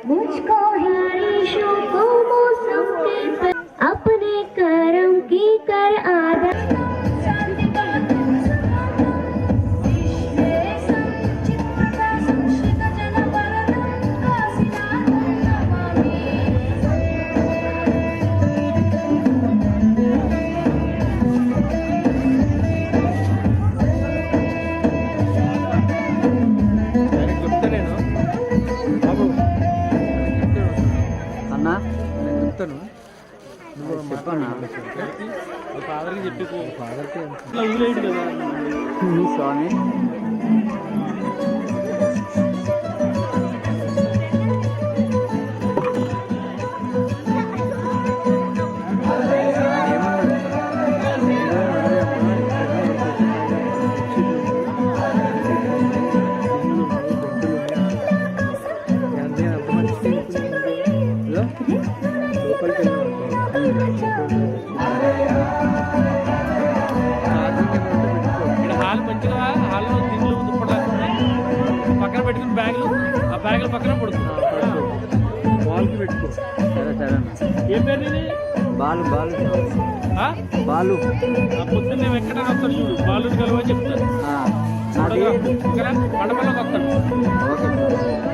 मुझको बारिशों को मौसम के अपने करम की कर आदा చెప్పన్నా ఫాదర్కి చెప్పి ఫాదర్కి వదిలేడు కదా స్వామి హాల్ మంచిగా హాల్లో దిండ్లు దుప్పట్లు పక్కన పెట్టుకుని బ్యాగులు ఆ బ్యాగుల పక్కన పడుతుంది బాల్కి పెట్టుకో సరే సరే ఏం పేరు ఇది బాలు బాలు బాలు పొద్దున్న మేము ఎక్కడైనా వస్తాను చూడు బాలు కలవని చెప్తాను అది మండపంలోకి వస్తాను ఓకే